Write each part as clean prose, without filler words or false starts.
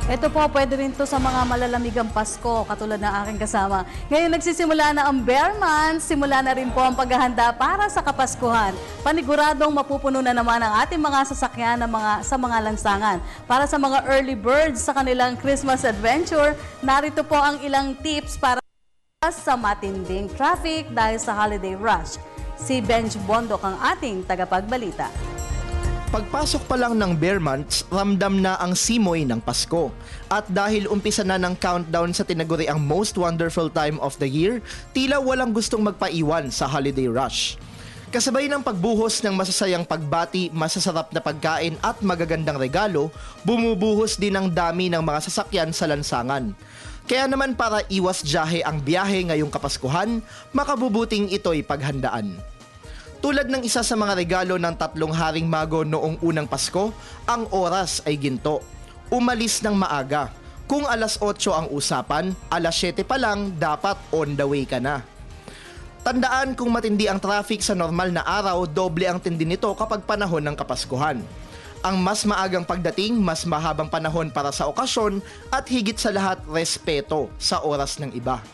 Ito po, pwede rin to sa mga malalamigang Pasko, katulad ng aking kasama. Ngayon nagsisimula na ang Bear Month, simula na rin po ang paghahanda para sa Kapaskuhan. Paniguradong mapupuno na naman ang ating mga sasakyan sa mga lansangan. Para sa mga early birds sa kanilang Christmas adventure, narito po ang ilang tips para sa matinding traffic dahil sa holiday rush. Si Benj Bondok ang ating tagapagbalita. Pagpasok pa lang ng Bear Months, ramdam na ang simoy ng Pasko. At dahil umpisa na ng countdown sa tinaguriang most wonderful time of the year, tila walang gustong magpaiwan sa holiday rush. Kasabay ng pagbuhos ng masasayang pagbati, masasarap na pagkain at magagandang regalo, bumubuhos din ang dami ng mga sasakyan sa lansangan. Kaya naman para iwas diyahe ang biyahe ngayong Kapaskuhan, makabubuting ito'y paghandaan. Tulad ng isa sa mga regalo ng tatlong haring mago noong unang Pasko, ang oras ay ginto. Umalis ng maaga. Kung alas 8 ang usapan, alas 7 pa lang dapat on the way ka na. Tandaan, kung matindi ang traffic sa normal na araw, doble ang tindi nito kapag panahon ng Kapaskuhan. Ang mas maagang pagdating, mas mahabang panahon para sa okasyon at higit sa lahat, respeto sa oras ng iba.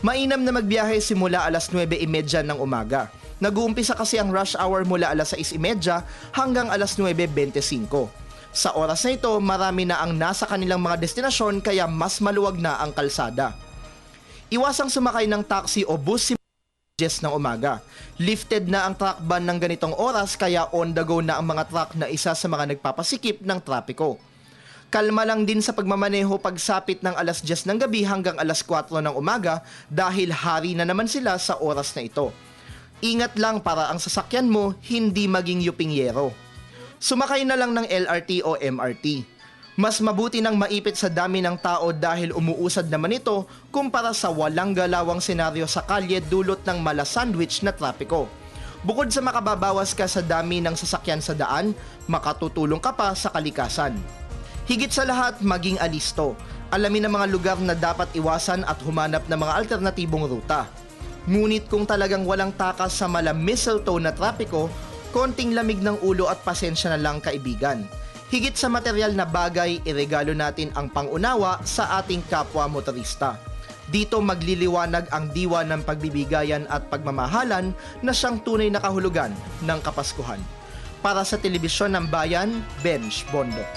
Mainam na magbiyahe simula alas 9:30 ng umaga. Nag-uumpisa kasi ang rush hour mula alas 6:30 hanggang alas 9:25. Sa oras na ito, marami na ang nasa kanilang mga destinasyon kaya mas maluwag na ang kalsada. Iwasang sumakay ng taxi o bus ng umaga. Lifted na ang truck ban ng ganitong oras kaya on the go na ang mga truck na isa sa mga nagpapasikip ng trapiko. Kalma lang din sa pagmamaneho pagsapit ng alas 10 ng gabi hanggang alas 4 ng umaga dahil hari na naman sila sa oras na ito. Ingat lang para ang sasakyan mo hindi maging yupingyero. Sumakay na lang ng LRT o MRT. Mas mabuti nang maipit sa dami ng tao dahil umuusad naman ito kumpara sa walang galawang senaryo sa kalye dulot ng mala-sandwich na trapiko. Bukod sa makababawas ka sa dami ng sasakyan sa daan, makatutulong ka pa sa kalikasan. Higit sa lahat, maging alisto. Alamin ang mga lugar na dapat iwasan at humanap ng mga alternatibong ruta. Ngunit kung talagang walang takas sa mala-mistletoe na trapiko, konting lamig ng ulo at pasensya na lang kaibigan. Higit sa material na bagay, iregalo natin ang pangunawa sa ating kapwa motorista. Dito magliliwanag ang diwa ng pagbibigayan at pagmamahalan na siyang tunay na kahulugan ng Kapaskuhan. Para sa Telebisyon ng Bayan, Benj Bondok.